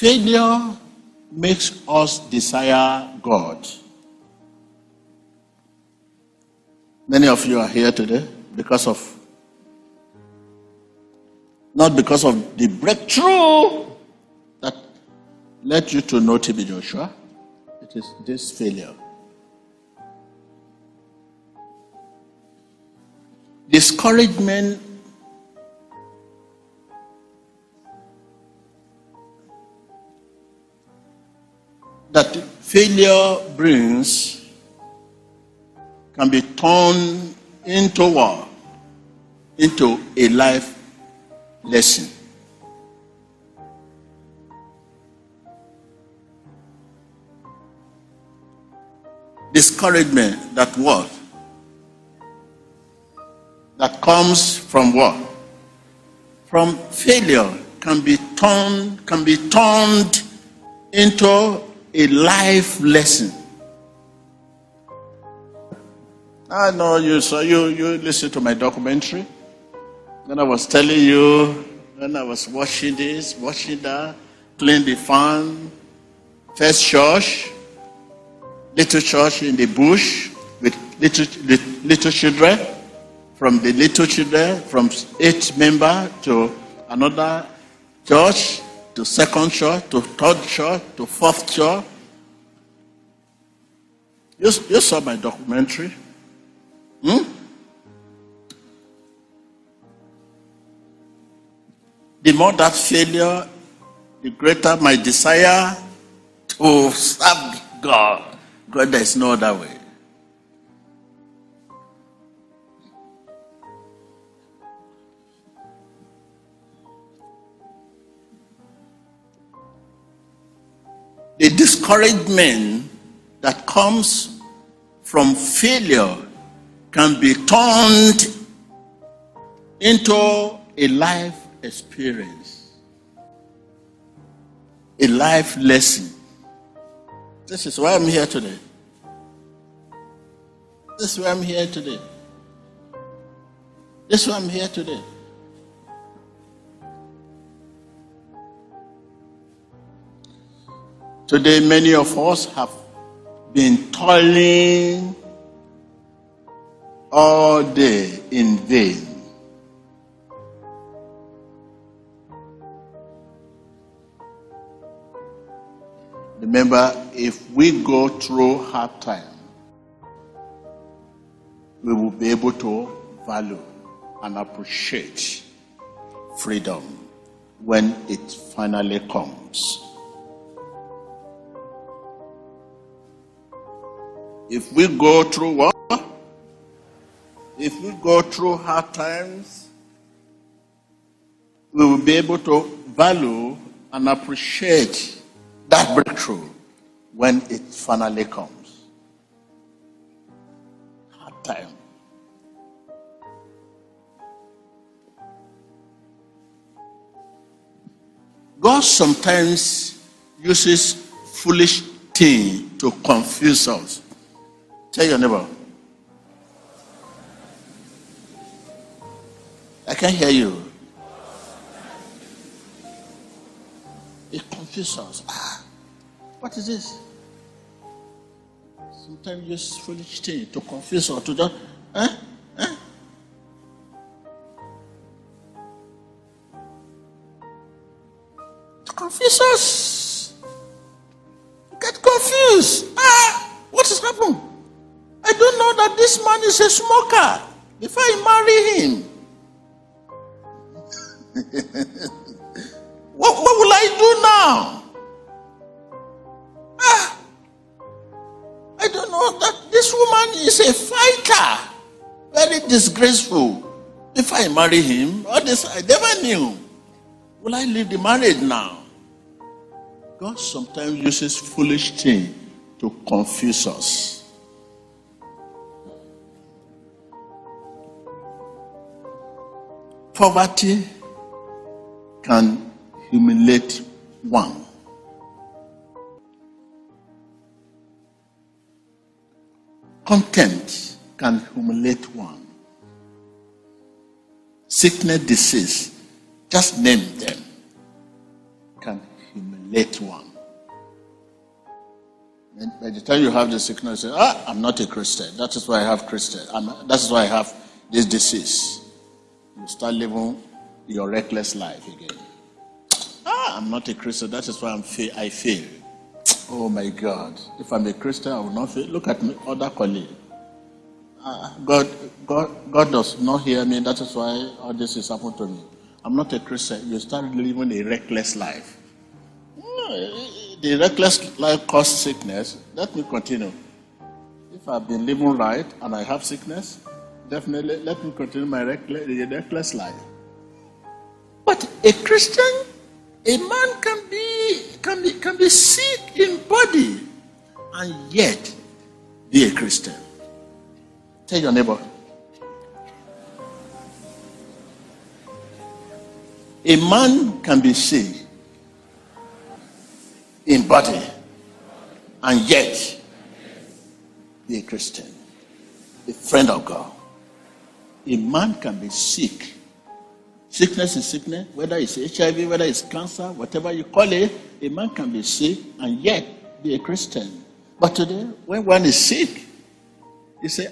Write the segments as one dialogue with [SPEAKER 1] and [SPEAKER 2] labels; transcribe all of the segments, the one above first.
[SPEAKER 1] Failure makes us desire God. Many of you are here today not because of the breakthrough that led you to know TB Joshua. It is this failure. Discouragement that failure brings can be turned into what? Into a life lesson. Discouragement that what? That comes from what? From failure can be turned into a life lesson. I know you listened to my documentary. Then I was telling you, when I was watching this, watching that, clean the fan, first church, little church in the bush with little children, from the little children, from 8 members to another church, to second church, to third church, to fourth church. You saw my documentary. The more that failure, the greater my desire to serve God. God, there is no other way. The discouragement that comes from failure can be turned into a life experience, a life lesson. This is why I'm here today. This is why I'm here today. This is why I'm here today. Today, many of us have been toiling all day in vain. Remember, if we go through hard time, we will be able to value and appreciate freedom when it finally comes. If we go through what? If we go through hard times, we will be able to value and appreciate that breakthrough when it finally comes. Hard time. God sometimes uses foolish things to confuse us. Tell your neighbor. I can't hear you. It confuses us. What is this? Sometimes use foolish things to confuse us. To just, to confuse us. Get confused. What has happened? I don't know that this man is a smoker before I marry him. What will I do now? I don't know that this woman is a fighter. Very disgraceful. If I marry him, all this I never knew. Will I leave the marriage now? God sometimes uses foolish things to confuse us. Poverty can humiliate one. Contempt can humiliate one. Sickness, disease, just name them, can humiliate one. And by the time you have the sickness, you say, I'm not a Christian. That is why I have Christian. That is why I have this disease. You start living your reckless life again. I'm not a Christian. That is why I fail. Oh my God. If I'm a Christian, I will not fail. Look at me, other colleagues. God does not hear me. That is why all this is happening to me. I'm not a Christian. You start living a reckless life. The reckless life causes sickness. Let me continue. If I've been living right and I have sickness, definitely let me continue my reckless life. But a Christian, a man can be sick in body and yet be a Christian. Tell your neighbor. A man can be sick in body and yet be a Christian, a friend of God. A man can be sick. Sickness is sickness, whether it's HIV, whether it's cancer, whatever you call it, a man can be sick and yet be a Christian. But today, when one is sick, you say,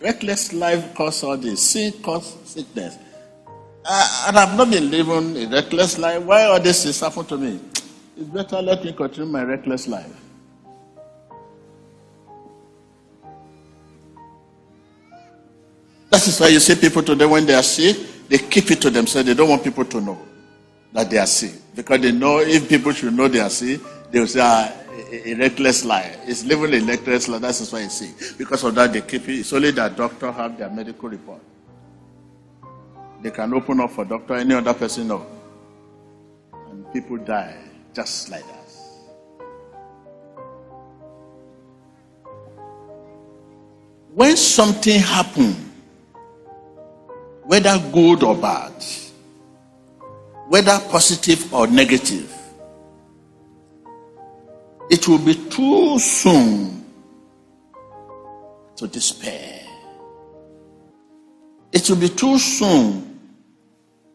[SPEAKER 1] reckless life causes all this. Sin causes sickness. And I've not been living a reckless life. Why all this is happening to me? It's better let me continue my reckless life. That is why you see people today when they are sick, they keep it to themselves. They don't want people to know that they are sick. Because they know if people should know they are sick, they will say, a reckless life. It's living a reckless life. That is why it's sick. Because of that, they keep it. It's only that doctor have their medical report. They can open up for doctor, any other person know. And people die just like that. When something happens, whether good or bad, whether positive or negative, it will be too soon to despair. It will be too soon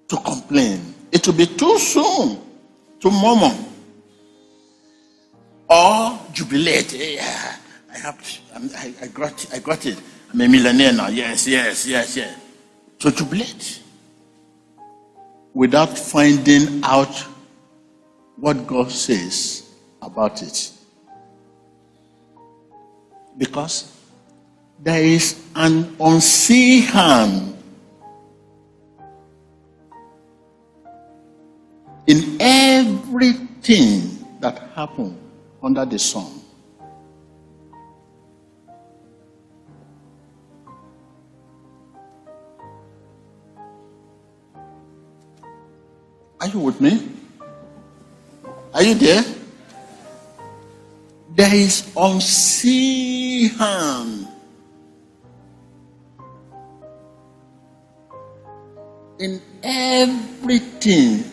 [SPEAKER 1] to complain. It will be too soon to murmur or jubilate. Yeah, I got it. I'm a millionaire now. Yes. To jubilate without finding out what God says about it. Because there is an unseen hand in everything that happens under the sun. Are you with me? Are you there? There is unseen hand in everything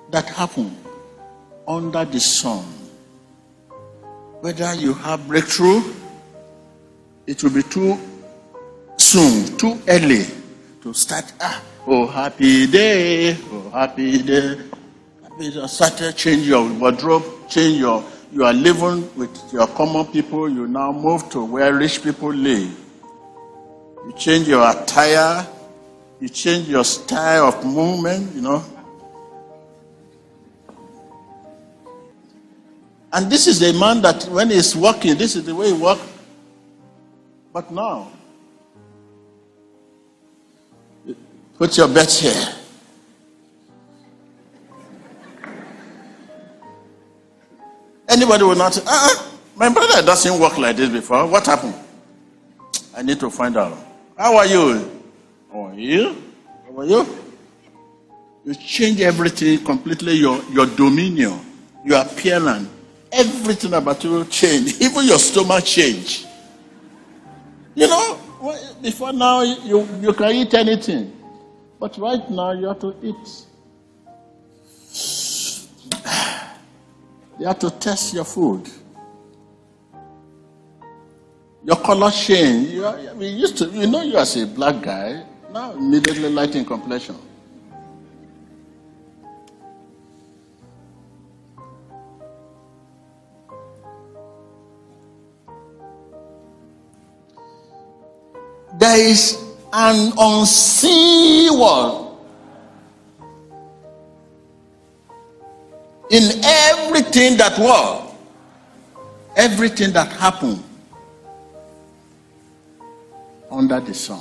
[SPEAKER 1] that happens under the sun. Whether you have breakthrough, it will be too soon, too early to start. Oh, happy day. Oh, happy day. Start change your wardrobe, you are living with your common people, you now move to where rich people live. You change your attire, you change your style of movement, And this is the man that when he's walking, this is the way he walks. But now, put your bets here. Anybody will not say, my brother doesn't walk like this before. What happened? I need to find out. How are you? How are you? How are you? You change everything completely, your dominion, your appearance, everything about you will change. Even your stomach change. Before now, you can eat anything. But right now, you have to eat. You have to test your food. Your color change. You as a black guy, now immediately light in complexion. there is an unseen world. In everything that was, everything that happened under the sun.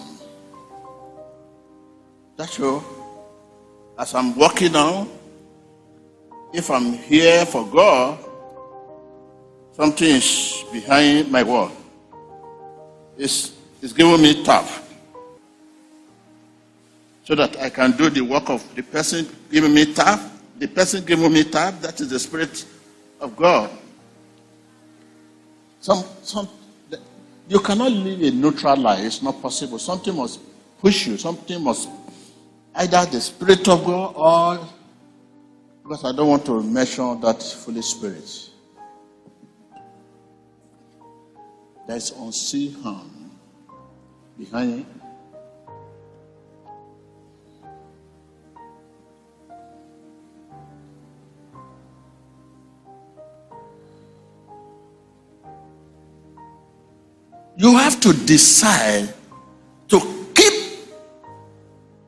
[SPEAKER 1] That's all. As I'm walking on, if I'm here for God, something is behind my wall. It's giving me tap, so that I can do the work of the person giving me tap. The person giving me tap, that is the Spirit of God. You cannot live a neutral life. It's not possible. Something must push you. Something must, either the Spirit of God or, because I don't want to mention that Holy Spirit. There is unseen hand behind it. You have to decide to keep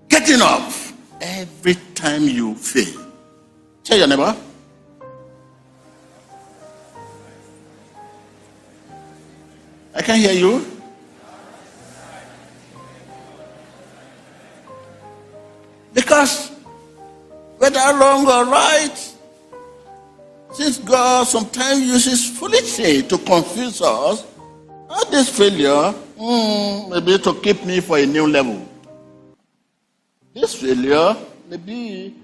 [SPEAKER 1] getting up every time you fail. Tell your neighbor. I can't hear you. Because whether wrong or right, since God sometimes uses foolishness to confuse us, all this failure, maybe to keep me for a new level. This failure may be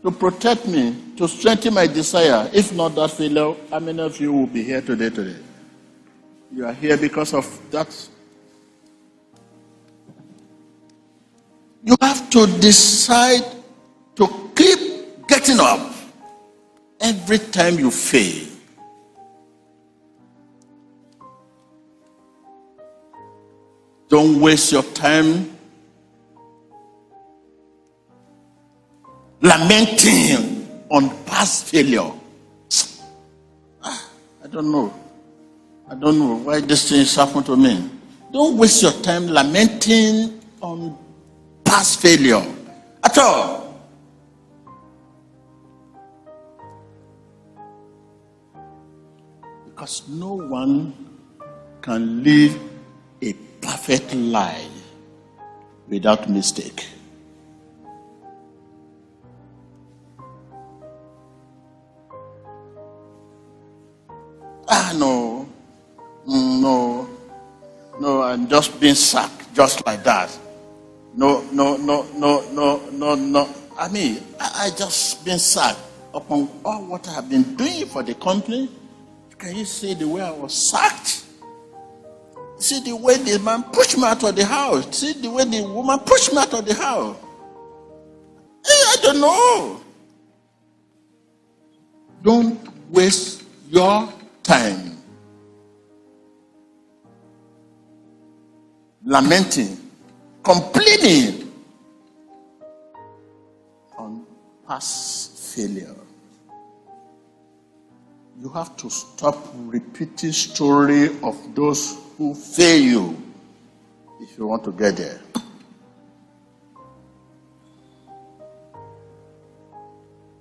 [SPEAKER 1] to protect me, to strengthen my desire. If not that failure, how many of you will be here today? You are here because of that. You have to decide to keep getting up every time you fail. Don't waste your time lamenting on past failure. I don't know why this thing has happened to me. Don't waste your time lamenting on past failure at all. Because no one can live a perfect life without mistake. No, I'm just being sacked just like that. No. I mean, I just been sacked upon all what I have been doing for the company. Can you see the way I was sacked? See the way the man pushed me out of the house. See the way the woman pushed me out of the house. I don't know. Don't waste your time lamenting, complaining on past failure. You have to stop repeating story of those who fail you if you want to get there.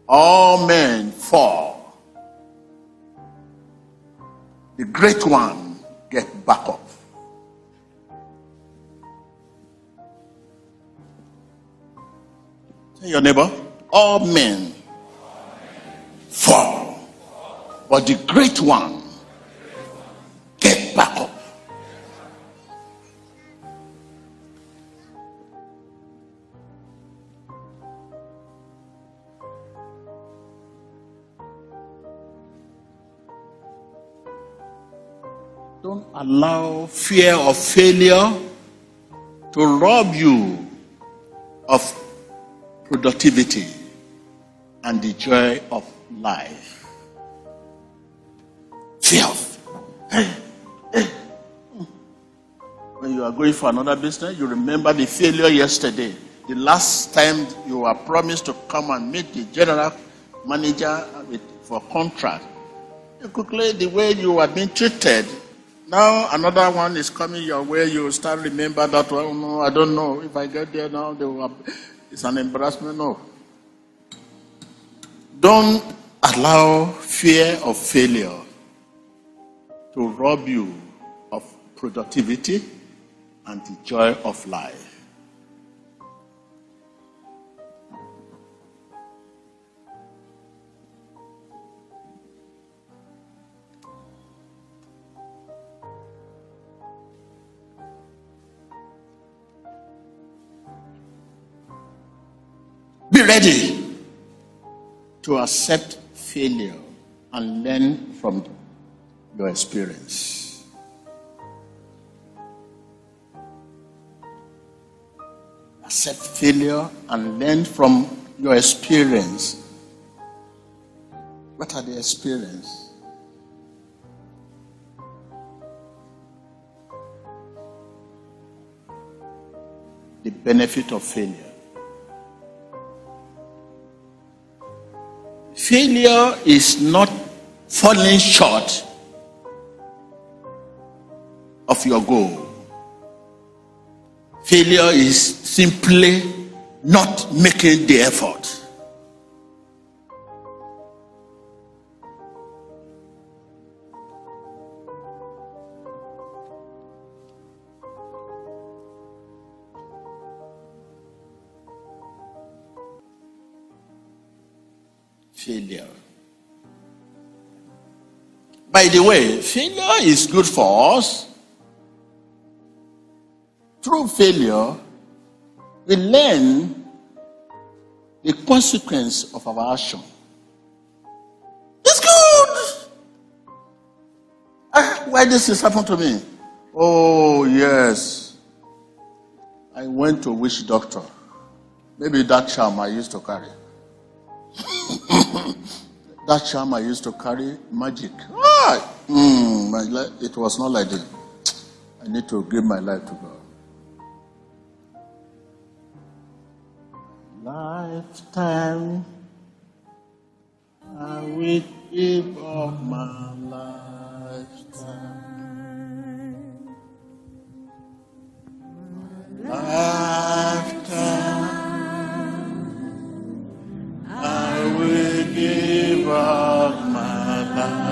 [SPEAKER 1] All men fall. The great one get back up. Tell your neighbor, all men fall. But the great one get back up. Don't allow fear of failure to rob you of productivity and the joy of life. Fear of. When you are going for another business, you remember the failure yesterday. The last time you were promised to come and meet the general manager for contract. You quickly, the way you were being treated, Now another one is coming your way. You start remember that one. Oh, no, I don't know if I get there now. It's an embarrassment. No. Don't allow fear of failure to rob you of productivity and the joy of life. Be ready to accept failure and learn from your experience. Accept failure and learn from your experience. What are the experience? The benefit of failure. Failure is not falling short of your goal. Failure is simply not making the effort. Failure. By the way, failure is good for us. Through failure, we learn the consequence of our action. It's good. Why this has happened to me? Oh, yes. I went to witch doctor. Maybe that charm I used to carry. That charm I used to carry, magic. My life, it was not like this. I need to give my life to God. Lifetime, I will give up my lifetime. Lifetime, I will give up my life.